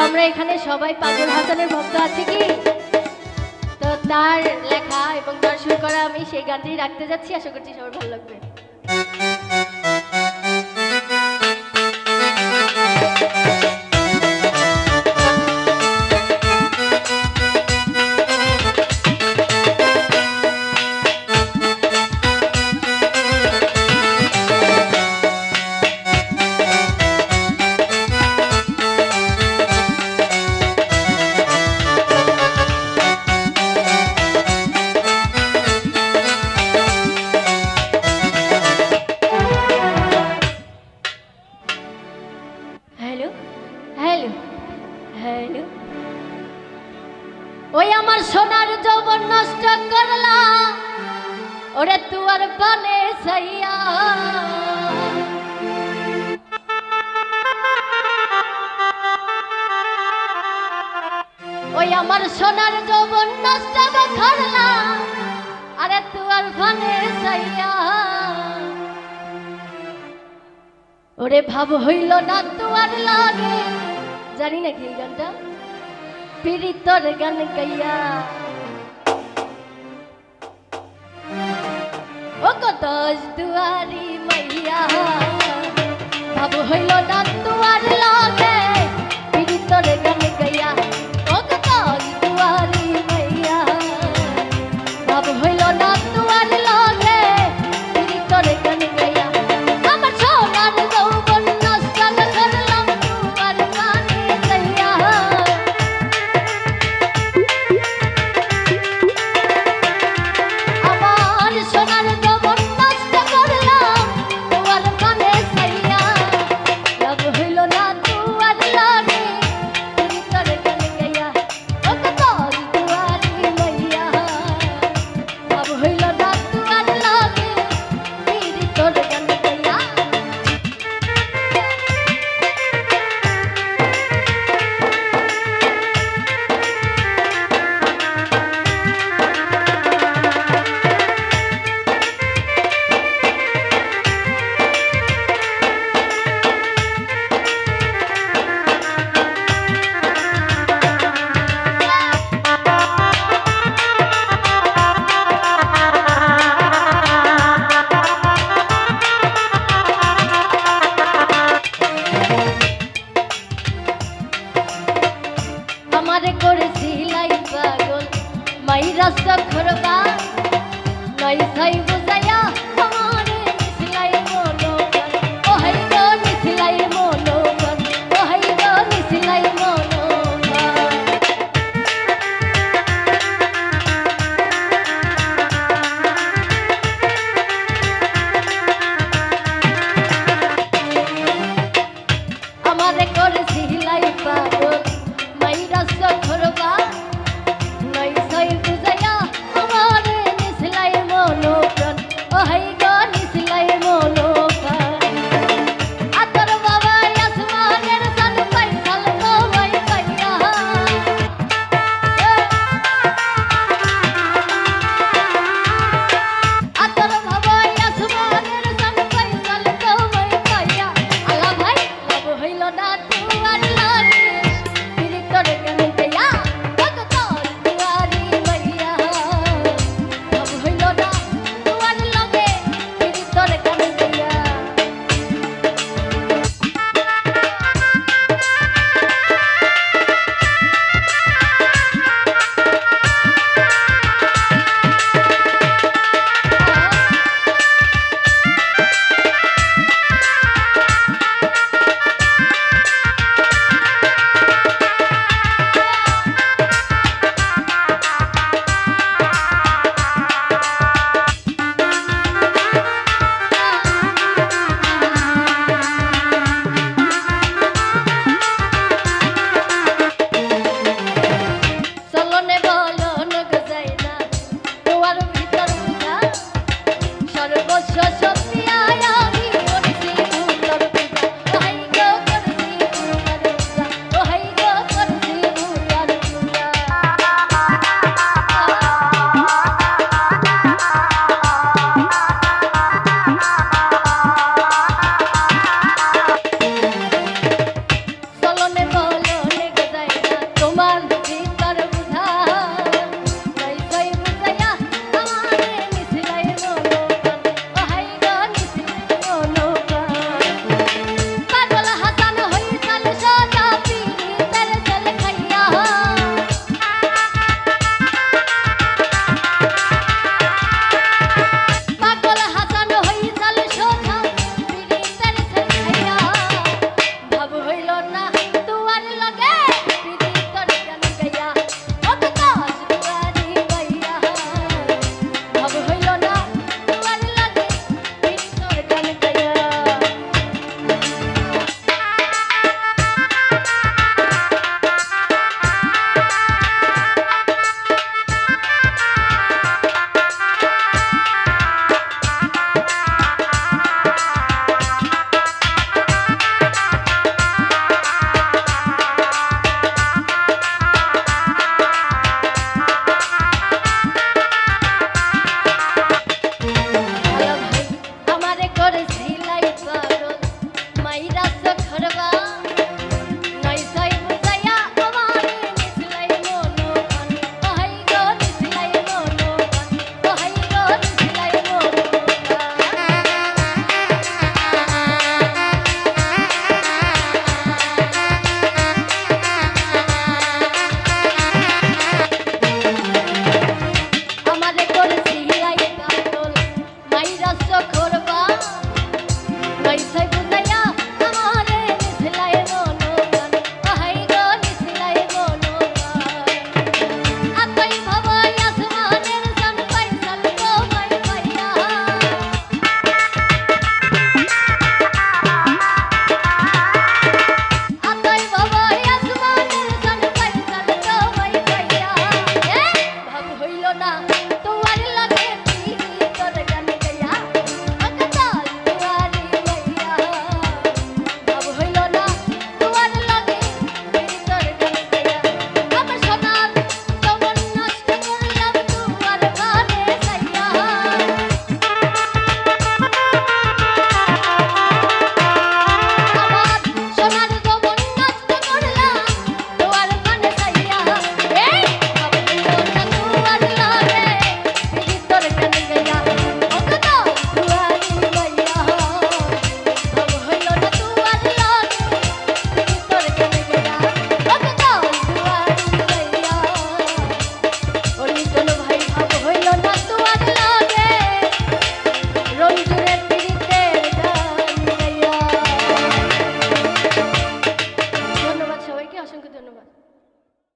আমরা এখানে সবাই পাগল হাসানের ভক্ত আছি কি, তো তার লেখা এবং তার সুর করা আমি সেই গানটি রাখতে যাচ্ছি। আশা করছি সবার ভালো লাগবে। হ্যালো হ্যালো হ্যালো, ওই আমার সোনার যৌবন নষ্ট করলা ওরে তুয়ার পানে সাইয়া। ওই আমার সোনার যৌবন নষ্ট করলা আরে তুয়ার পানে সাইয়া। ওরে ভাব হইল না তোমার লাগে, জানি নাকি এই গানটা, পীড়িতর গান গাইয়া। ও কত দুয়ারি মাইয়া, ভাব হইল না তোমার লাগে, পীড়িতর গান গাইয়া। ও কত দুয়ারি মাইয়া, ভাব হইল না তোমার লাগে, পীড়িতর গান গাইয়া। আমার সোনার যৌবন নষ্ট করলাম তোমার পানে সাইয়া। আমার সোনার যৌবন নষ্ট করলাম তোমার পানে সাইয়া। লাভ হইল না তোমার লাগে, পীড়িতর গান গাইয়া। ও কত দুয়ারি মাইয়া, ভাব হইল না তোমার লাগে, পীড়িতর গান গাইয়া। আমারে করেছিলাই পাগল মাইরা সখরবা, নাই সাই বুঝাইয়া আমারে নিছিলাই মনোবল। ও হাই গো নিছিলাই মনোবল, ও হাই গো নিছিলাই মনোবল। আমারে করেছিলাই পাগল মাইরা সখরবা, নাই সাই বুঝাইয়া আমারে নিছিলাই মনোবল। অসংখ্য ধন্যবাদ।